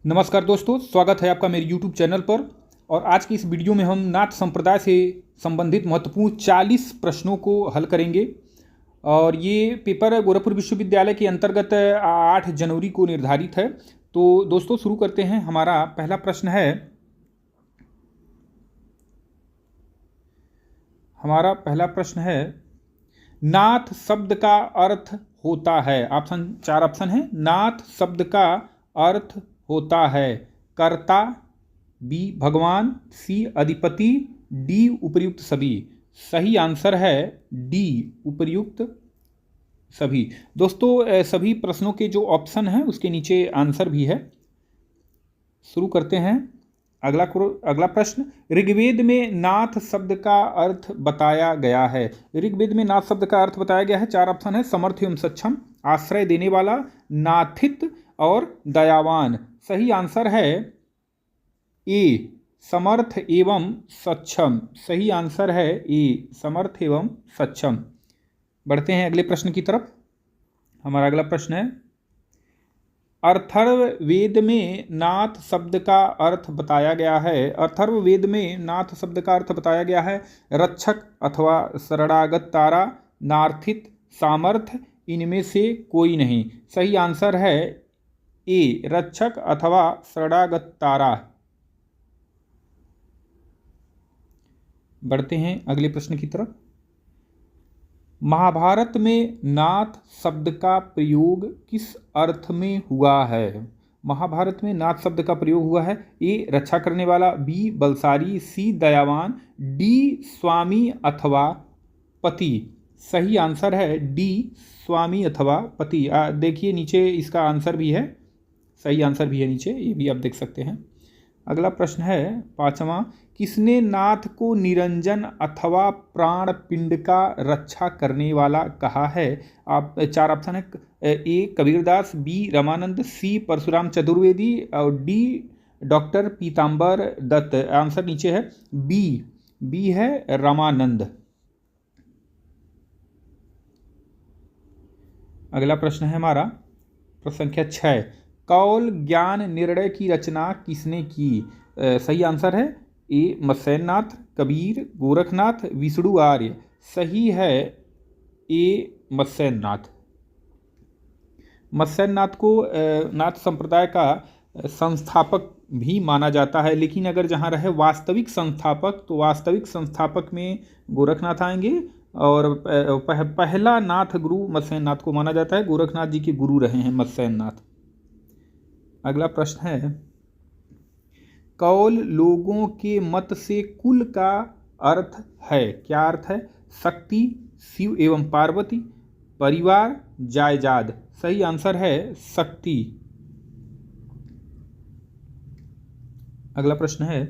नमस्कार दोस्तों, स्वागत है आपका मेरे YouTube चैनल पर। और आज की इस वीडियो में हम नाथ संप्रदाय से संबंधित महत्वपूर्ण 40 प्रश्नों को हल करेंगे। और ये पेपर गोरखपुर विश्वविद्यालय के अंतर्गत 8 जनवरी को निर्धारित है। तो दोस्तों शुरू करते हैं। हमारा पहला प्रश्न है नाथ शब्द का अर्थ होता है। चार ऑप्शन है। नाथ शब्द का अर्थ होता है कर्ता, बी भगवान, सी अधिपति, डी उपर्युक्त सभी। सही आंसर है डी उपर्युक्त सभी। दोस्तों सभी प्रश्नों के जो ऑप्शन हैं उसके नीचे आंसर भी है। शुरू करते हैं। अगला प्रश्न, ऋग्वेद में नाथ शब्द का अर्थ बताया गया है। ऋग्वेद में नाथ शब्द का अर्थ बताया गया है। चार ऑप्शन है। समर्थ एवं सक्षम, आश्रय देने वाला, नाथित और दयावान। सही आंसर है ए समर्थ एवं सक्षम। सही आंसर है ए समर्थ एवं सक्षम। बढ़ते हैं अगले प्रश्न की तरफ। हमारा अगला प्रश्न है, अथर्ववेद में नाथ शब्द का अर्थ बताया गया है। अथर्ववेद में नाथ शब्द का अर्थ बताया गया है रक्षक अथवा शरणागत तारा, नार्थित, सामर्थ्य, इनमें से कोई नहीं। सही आंसर है ए रक्षक अथवा शरणागत तारा। बढ़ते हैं अगले प्रश्न की तरफ। महाभारत में नाथ शब्द का प्रयोग किस अर्थ में हुआ है। महाभारत में नाथ शब्द का प्रयोग हुआ है। ए रक्षा करने वाला, बी बलशाली, सी दयावान, डी स्वामी अथवा पति। सही आंसर है डी स्वामी अथवा पति। देखिए नीचे इसका आंसर भी है। सही आंसर भी है नीचे, ये भी आप देख सकते हैं। अगला प्रश्न है पांचवा, किसने नाथ को निरंजन अथवा प्राण पिंड का रक्षा करने वाला कहा है। आप चार ऑप्शन है। ए कबीरदास, बी रामानंद, सी परशुराम चतुर्वेदी और डी डॉक्टर पीताम्बर दत्त। आंसर नीचे है बी है रामानंद। अगला प्रश्न है हमारा प्रश्न संख्या 6, कौल ज्ञान निर्णय की रचना किसने की। सही आंसर है ए मत्स्यनाथ, कबीर, गोरखनाथ, विष्णु आर्य। सही है ए मत्स्यनाथ। मत्स्यनाथ को नाथ संप्रदाय का संस्थापक भी माना जाता है, लेकिन अगर जहाँ रहे वास्तविक संस्थापक तो वास्तविक संस्थापक में गोरखनाथ आएंगे। और पहला नाथ गुरु मत्स्यनाथ को माना जाता है। गोरखनाथ जी के गुरु रहे हैं मत्स्यनाथ। अगला प्रश्न है, कौल लोगों के मत से कुल का अर्थ है। क्या अर्थ है। शक्ति, शिव एवं पार्वती, परिवार, जायदाद। सही आंसर है शक्ति। अगला प्रश्न है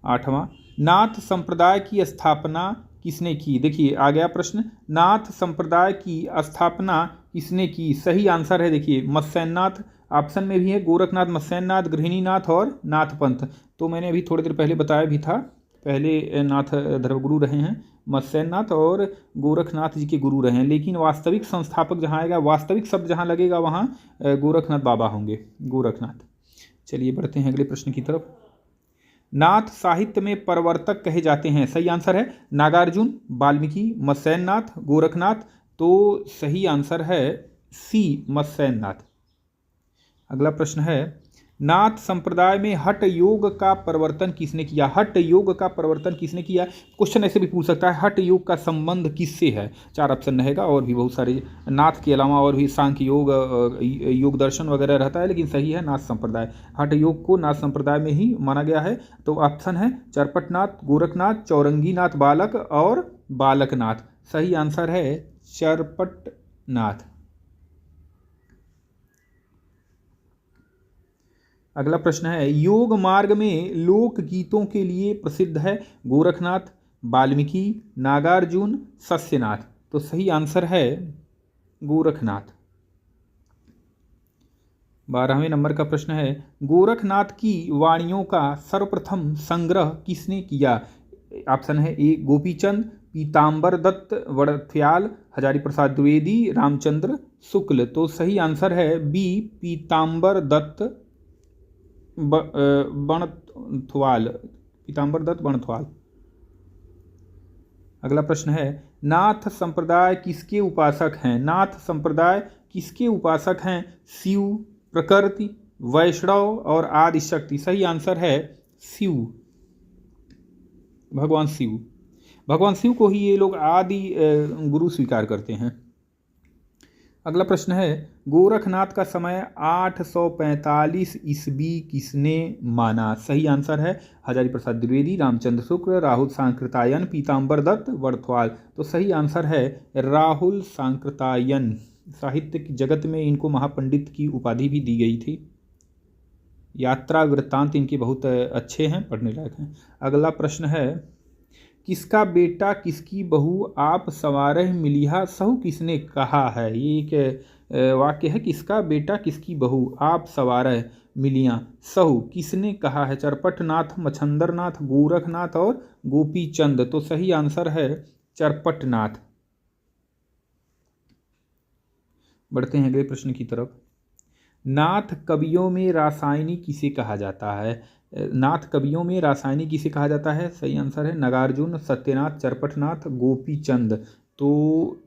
8वां, नाथ संप्रदाय की स्थापना किसने की। देखिए आ गया प्रश्न, नाथ संप्रदाय की स्थापना किसने की। सही आंसर है देखिए मत्स्यनाथ। ऑप्शन में भी है गोरखनाथ, मत्स्यनाथ, गृहिणीनाथ और नाथपंथ। तो मैंने अभी थोड़ी देर पहले बताया भी था, पहले नाथ धर्मगुरु रहे हैं मत्स्यनाथ और गोरखनाथ जी के गुरु रहे हैं। लेकिन वास्तविक संस्थापक जहाँ आएगा, वास्तविक शब्द जहाँ लगेगा वहाँ गोरखनाथ बाबा होंगे, गोरखनाथ। चलिए बढ़ते हैं अगले प्रश्न की तरफ। नाथ साहित्य में प्रवर्तक कहे जाते हैं। सही आंसर है नागार्जुन, वाल्मीकि, मत्स्यनाथ, गोरखनाथ। तो सही आंसर है सी मत्स्यनाथ। अगला प्रश्न है, नाथ संप्रदाय में हठ योग का प्रवर्तन किसने किया। हठ योग का प्रवर्तन किसने किया। क्वेश्चन ऐसे भी पूछ सकता है, हठ योग का संबंध किससे है। चार ऑप्शन रहेगा और भी बहुत सारे नाथ के अलावा और भी सांख्य योग, योग दर्शन वगैरह रहता है, लेकिन सही है नाथ संप्रदाय। हठ योग को नाथ संप्रदाय में ही माना गया है। तो ऑप्शन है चरपटनाथ, गोरखनाथ, चौरंगीनाथ बालक और बालकनाथ। सही आंसर है चरपटनाथ। अगला प्रश्न है, योग मार्ग में लोक गीतों के लिए प्रसिद्ध है। गोरखनाथ, वाल्मीकि, नागार्जुन, सत्यनाथ। तो सही आंसर है गोरखनाथ। 12वें नंबर का प्रश्न है, गोरखनाथ की वाणियों का सर्वप्रथम संग्रह किसने किया। ऑप्शन है ए गोपीचंद, पीताम्बर दत्त वड़फ्याल, हजारी प्रसाद द्विवेदी, रामचंद्र शुक्ल। तो सही आंसर है बी पीताम्बर दत्त बणथ्वाल, पीताम्बर दत्त बणथ्वाल। अगला प्रश्न है, नाथ संप्रदाय किसके उपासक हैं? नाथ संप्रदाय किसके उपासक हैं? शिव, प्रकृति, वैष्णव और आदि शक्ति। सही आंसर है शिव, भगवान शिव। भगवान शिव को ही ये लोग आदि गुरु स्वीकार करते हैं। अगला प्रश्न है, गोरखनाथ का समय 845 ईस्वी किसने माना? सही आंसर है हजारी प्रसाद द्विवेदी, रामचंद्र शुक्ल, राहुल सांकृतायन, पीताम्बर दत्त बणथ्वाल। तो सही आंसर है राहुल सांकृतायन। साहित्य की जगत में इनको महापंडित की उपाधि भी दी गई थी। यात्रा वृत्तांत इनके बहुत अच्छे हैं, पढ़ने लायक हैं। अगला प्रश्न है, किसका बेटा किसकी बहू आप सवारह मिलिहा सहु किसने कहा है? ये एक वाक्य है, किसका बेटा किसकी बहू आप सवारह मिलिया सहु किसने कहा है? चरपटनाथ, मच्छंदरनाथ, गोरखनाथ और गोपीचंद। तो सही आंसर है चरपटनाथ। बढ़ते हैं अगले प्रश्न की तरफ। नाथ कवियों में रासायनिक किसे कहा जाता है? नाथ कवियों में रासायनिक किसे कहा जाता है? सही आंसर है नागार्जुन, सत्यनाथ, चरपटनाथ, गोपीचंद। तो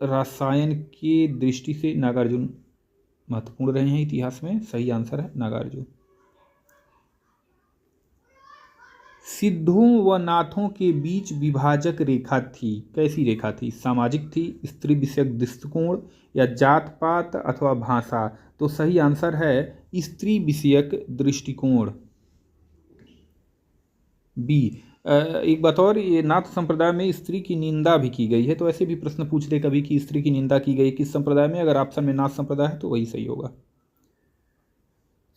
रसायन की दृष्टि से नागार्जुन महत्वपूर्ण रहे हैं इतिहास में। सही आंसर है नागार्जुन। सिद्धों व नाथों के बीच विभाजक रेखा थी, कैसी रेखा थी? सामाजिक थी, स्त्री विषयक दृष्टिकोण, या जात पात अथवा भाषा? तो सही आंसर है स्त्री विषयक दृष्टिकोण, बी। एक बात और, ये नाथ संप्रदाय में स्त्री की निंदा भी की गई है। तो ऐसे भी प्रश्न पूछ ले कभी कि स्त्री की निंदा की गई किस संप्रदाय में? अगर ऑप्शन में नाथ संप्रदाय है तो वही सही होगा।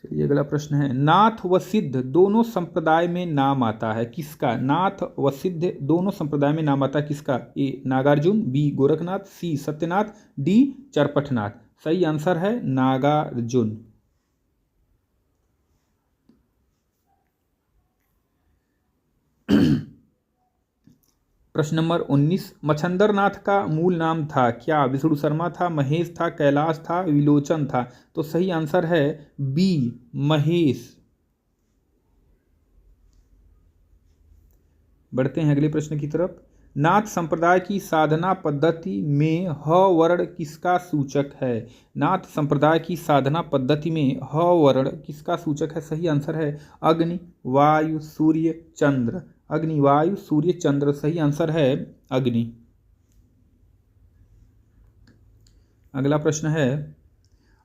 चलिए अगला प्रश्न है, नाथ व सिद्ध दोनों संप्रदाय में नाम आता है किसका? नाथ व सिद्ध दोनों संप्रदाय में नाम आता है किसका? ए नागार्जुन, बी गोरखनाथ, सी सत्यनाथ, डी चरपटनाथ। सही आंसर है नागार्जुन। प्रश्न नंबर 19, मच्छंदरनाथ का मूल नाम था क्या? विष्णु शर्मा था, महेश था, कैलाश था, विलोचन था? तो सही आंसर है बी महेश। बढ़ते हैं अगले प्रश्न की तरफ। नाथ संप्रदाय की साधना पद्धति में ह वर्ण किसका सूचक है? नाथ संप्रदाय की साधना पद्धति में ह वर्ण किसका सूचक है? सही आंसर है अग्नि, वायु, सूर्य, चंद्र। अग्नि, वायु, सूर्य, चंद्र। सही आंसर है अग्नि। अगला प्रश्न है,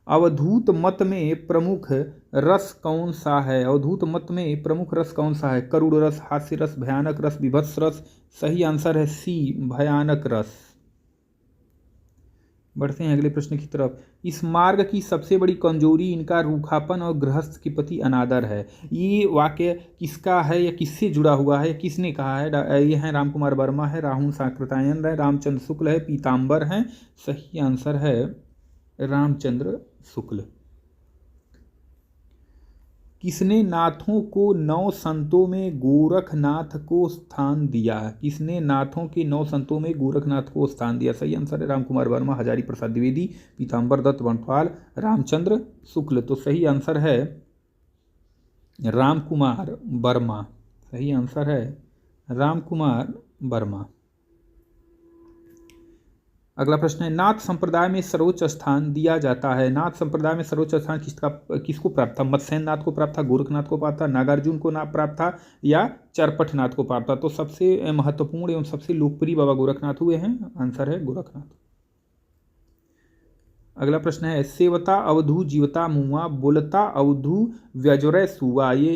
अवधूत मत में प्रमुख रस कौन सा है? अवधूत मत में प्रमुख रस कौन सा है? करुण रस, हास्य रस, भयानक रस, विभत्स रस? सही आंसर है सी भयानक रस। बढ़ते हैं अगले प्रश्न की तरफ। इस मार्ग की सबसे बड़ी कमजोरी इनका रूखापन और गृहस्थ के प्रति अनादर है। ये वाक्य किसका है या किससे जुड़ा हुआ है, किसने कहा है? ये हैं रामकुमार वर्मा है, राहुल सांकृतायन है, रामचंद्र शुक्ल है, पीताम्बर हैं। सही आंसर है रामचंद्र शुक्ल। किसने नाथों को 9 संतों में गोरखनाथ को स्थान दिया? किसने नाथों के 9 संतों में गोरखनाथ को स्थान दिया? सही आंसर है रामकुमार वर्मा, हजारी प्रसाद द्विवेदी, पीताम्बर दत्त बणथ्वाल, रामचंद्र शुक्ल। तो सही आंसर है रामकुमार वर्मा। सही आंसर है रामकुमार वर्मा। अगला प्रश्न है, नाथ संप्रदाय में सर्वोच्च स्थान दिया जाता है। नाथ संप्रदाय में सर्वोच्च स्थान किसको प्राप्त था? मत्स्येंद्र नाथ को प्राप्त था, गोरखनाथ को प्राप्त था, नागार्जुन को प्राप्त था, या चरपटनाथ को प्राप्त था? तो सबसे महत्वपूर्ण एवं सबसे लोकप्रिय बाबा गोरखनाथ हुए हैं। आंसर है गोरखनाथ। अगला प्रश्न है, सेवता अवधू जीवता मुआ, बोलता अवधू व्यजरय सुआ। ये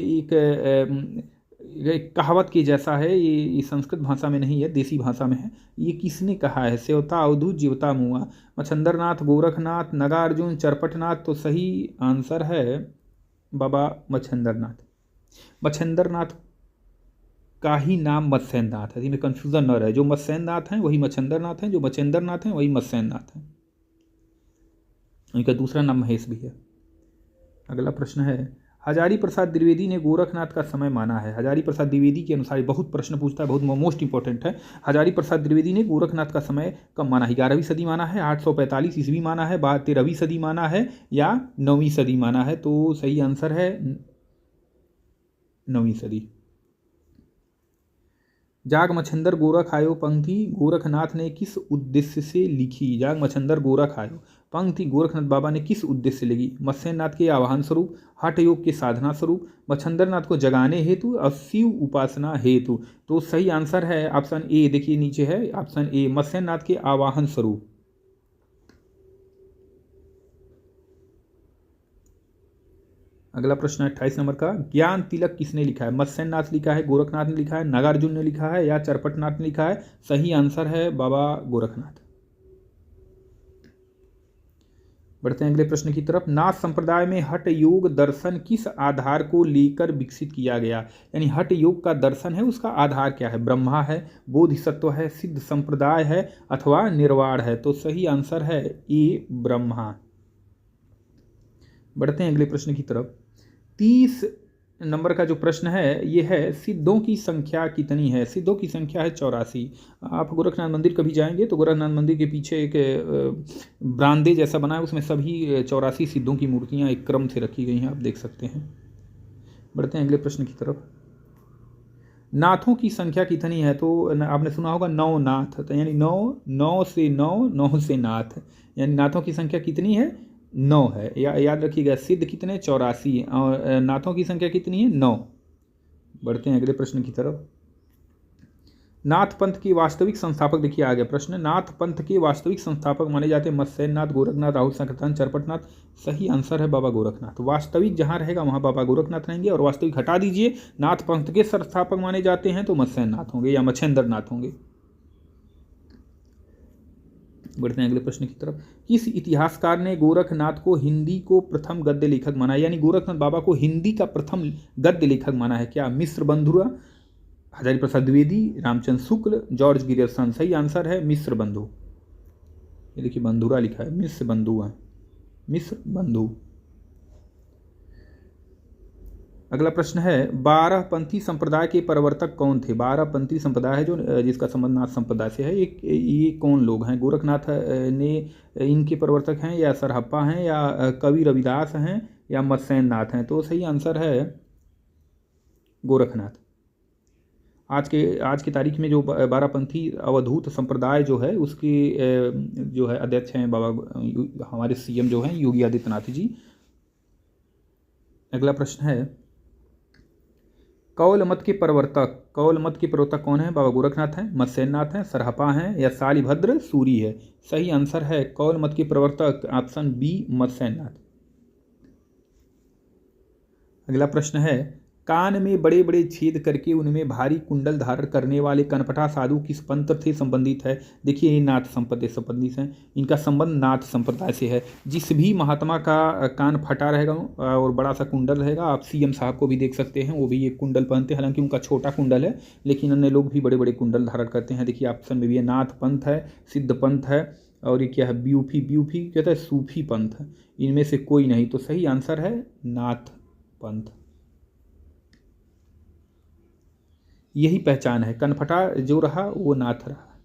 एक कहावत की जैसा है। ये संस्कृत भाषा में नहीं है, देसी भाषा में है। ये किसने कहा है? सेवता अवधू जीवता मुआ। मच्छंदरनाथ, गोरखनाथ, नागार्जुन, चरपटनाथ? तो सही आंसर है बाबा मच्छंदरनाथ। मच्छंदरनाथ का ही नाम मत्स्येंद्रनाथ है, इसमें कंफ्यूजन न रहे। जो मत्स्येंद्रनाथ हैं वही मच्छंदरनाथ हैं, जो मच्छेंद्रनाथ हैं वही मत्स्येंद्रनाथ हैं। उनका दूसरा नाम महेश भी है। अगला प्रश्न है, हजारी प्रसाद द्विवेदी ने गोरखनाथ का समय माना है। हजारी प्रसाद द्विवेदी के अनुसार बहुत प्रश्न पूछता है, बहुत मोस्ट इंपॉर्टेंट है। हजारी प्रसाद द्विवेदी ने गोरखनाथ का समय कब माना है? 11वीं सदी माना है, 845 ईस्वी माना है, 13वीं सदी माना है या 9वीं सदी माना है? तो सही आंसर है 9वीं सदी। जाग मच्छंदर गोरख आयो पंक्ति गोरखनाथ ने किस उद्देश्य से लिखी? जाग मच्छंदर गोरख आयो पंक्ति गोरखनाथ बाबा ने किस उद्देश्य से लिखी? मत्स्यनाथ के आवाहन स्वरूप, हठ योग के साधना स्वरूप, मच्छंदरनाथ को जगाने हेतु और शिव उपासना हेतु? तो सही आंसर है ऑप्शन ए, देखिए नीचे है ऑप्शन ए, मत्स्यनाथ के आवाहन स्वरूप। अगला प्रश्न है 28 नंबर का, ज्ञान तिलक किसने लिखा है? मत्स्यनाथ लिखा है, गोरखनाथ ने लिखा है, नागार्जुन ने लिखा है या चरपटनाथ ने लिखा है? सही आंसर है बाबा गोरखनाथ। बढ़ते हैं अगले प्रश्न की तरफ। नाथ संप्रदाय में हठ योग दर्शन किस आधार को लेकर विकसित किया गया? यानी हठ योग का दर्शन है, उसका आधार क्या है? ब्रह्मा है, बोधिसत्व है, सिद्ध संप्रदाय है अथवा निर्वाण है? तो सही आंसर है ए, ब्रह्मा। बढ़ते हैं अगले प्रश्न की तरफ। 30 नंबर का जो प्रश्न है ये है, सिद्धों की संख्या कितनी है? सिद्धों की संख्या है 84। आप गोरखनाथ मंदिर कभी जाएंगे तो गोरखनाथ मंदिर के पीछे एक ब्रांदे जैसा बना है, उसमें सभी 84 सिद्धों की मूर्तियां एक क्रम से रखी गई हैं, आप देख सकते हैं। बढ़ते हैं अगले प्रश्न की तरफ। नाथों की संख्या कितनी है? तो आपने सुना होगा 9 नाथ, तो यानी 9 से 9 से नाथ, यानी नाथों की संख्या कितनी है? 9 है। याद रखिएगा, सिद्ध कितने? 84 और नाथों की संख्या कितनी है? 9। बढ़ते हैं अगले प्रश्न की तरफ। नाथ पंथ के वास्तविक संस्थापक, देखिए आ गया प्रश्न, नाथ पंथ के वास्तविक संस्थापक माने जाते हैं मत्स्यनाथ, गोरखनाथ, राहुल संकीर्तन, चरपटनाथ। सही आंसर है बाबा गोरखनाथ। वास्तविक जहां रहेगा वहां बाबा गोरखनाथ रहेंगे, और वास्तविक हटा दीजिए, नाथ पंथ के संस्थापक माने जाते हैं तो मत्स्यनाथ होंगे या मच्छेंद्रनाथ होंगे। बढ़ते हैं अगले प्रश्न की तरफ। किस इतिहासकार ने गोरखनाथ को हिंदी को प्रथम गद्य लेखक माना? यानी गोरखनाथ बाबा को हिंदी का प्रथम गद्य लेखक माना है? क्या मिश्र बंधुआ, हजारी प्रसाद द्विवेदी, रामचंद्र शुक्ल, जॉर्ज गिरियर्सन? सही आंसर है मिश्र बंधु। ये देखिए बंधुरा लिखा है, मिश्र बंधु है, मिश्र बंधु। अगला प्रश्न है, 12पंथी संप्रदाय के प्रवर्तक कौन थे? 12पंथी संप्रदाय है जो जिसका संबंध नाथ संप्रदाय से है, ये कौन लोग हैं? गोरखनाथ ने इनके प्रवर्तक हैं या सरहप्पा हैं या कवि रविदास हैं या मत्स्यनाथ हैं? तो सही आंसर है गोरखनाथ। आज की तारीख में जो 12पंथी अवधूत संप्रदाय जो है उसके जो है अध्यक्ष हैं बाबा, हमारे सीएम जो हैं योगी आदित्यनाथ जी। अगला प्रश्न है, कौल मत के प्रवर्तक कौन है? बाबा गोरखनाथ हैं, मत्स्यनाथ हैं, सरहपा हैं या शालिभद्र सूरी है? सही आंसर है कौल मत के प्रवर्तक ऑप्शन बी, मत्स्यनाथ। अगला प्रश्न है, कान में बड़े बड़े छेद करके उनमें भारी कुंडल धारण करने वाले कनपटा साधु किस पंथ से संबंधित है? देखिए ये नाथ संप्रदाय से संबंधित हैं, इनका संबंध नाथ संप्रदाय से है। जिस भी महात्मा का कान फटा रहेगा और बड़ा सा कुंडल रहेगा, आप सीएम साहब को भी देख सकते हैं, वो भी ये कुंडल पहनते हैं, हालांकि उनका छोटा कुंडल है, लेकिन अन्य लोग भी बड़े बड़े कुंडल धारण करते हैं। देखिए ऑप्शन में भी है, नाथ पंथ है, सिद्ध पंथ है, और ये क्या है? ब्यूफी कहता है, सूफी पंथ है। इनमें से कोई नहीं, तो सही आंसर है नाथ पंथ। यही पहचान है, कनफटा जो रहा वो नाथ रहा।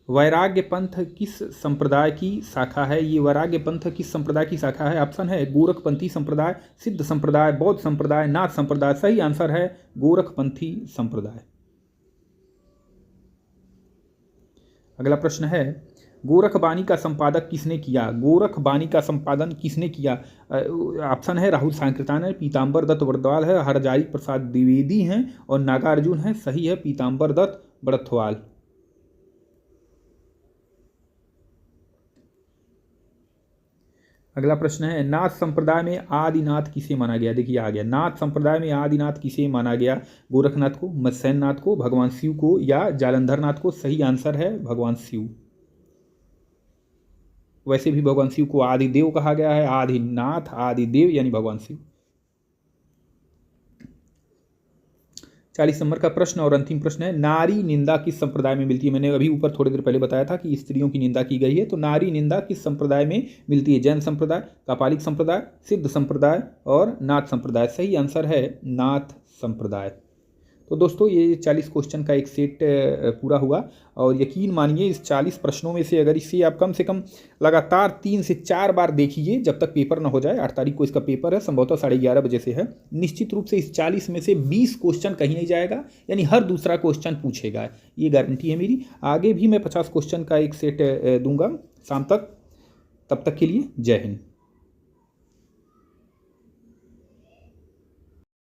वैराग्य पंथ किस संप्रदाय की शाखा है? ये वैराग्य पंथ किस संप्रदाय की शाखा है? ऑप्शन है गोरखपंथी संप्रदाय, सिद्ध संप्रदाय, बौद्ध संप्रदाय, नाथ संप्रदाय। सही आंसर है गोरखपंथी संप्रदाय। अगला प्रश्न है, गोरखबानी का संपादक किसने किया? गोरखबानी का संपादन किसने किया? ऑप्शन है राहुल सांकीर्तन है, पीताम्बर दत्त बड़थवाल है, हरजाई प्रसाद द्विवेदी हैं और नागार्जुन है। सही है पीताम्बर दत्त बड़थवाल। अगला प्रश्न है, नाथ संप्रदाय में आदिनाथ किसे माना गया? देखिए आ गया, नाथ संप्रदाय में आदिनाथ किसे माना गया? गोरखनाथ को, मत्स्यनाथ को, भगवान शिव को या जालंधरनाथ को? सही आंसर है भगवान शिव। वैसे भी भगवान शिव को आदिदेव कहा गया है, आदिनाथ, आदिदेव यानी भगवान शिव। 40 नंबर का प्रश्न और अंतिम प्रश्न है, नारी निंदा किस संप्रदाय में मिलती है। मैंने अभी ऊपर थोड़ी देर पहले बताया था कि स्त्रियों की निंदा की गई है, तो नारी निंदा किस संप्रदाय में मिलती है। जैन संप्रदाय, कापालिक संप्रदाय, सिद्ध संप्रदाय और नाथ संप्रदाय। सही आंसर है नाथ संप्रदाय। तो दोस्तों ये 40 क्वेश्चन का एक सेट पूरा हुआ, और यकीन मानिए इस 40 प्रश्नों में से अगर इसे आप कम से कम लगातार 3 से 4 बार देखिए जब तक पेपर ना हो जाए। 8 तारीख को इसका पेपर है, संभवतः 11:30 बजे से है। निश्चित रूप से इस 40 में से 20 क्वेश्चन कहीं नहीं जाएगा, यानी हर दूसरा क्वेश्चन पूछेगा, ये गारंटी है मेरी। आगे भी मैं 50 क्वेश्चन का एक सेट दूंगा शाम तक। तब तक के लिए जय हिंद।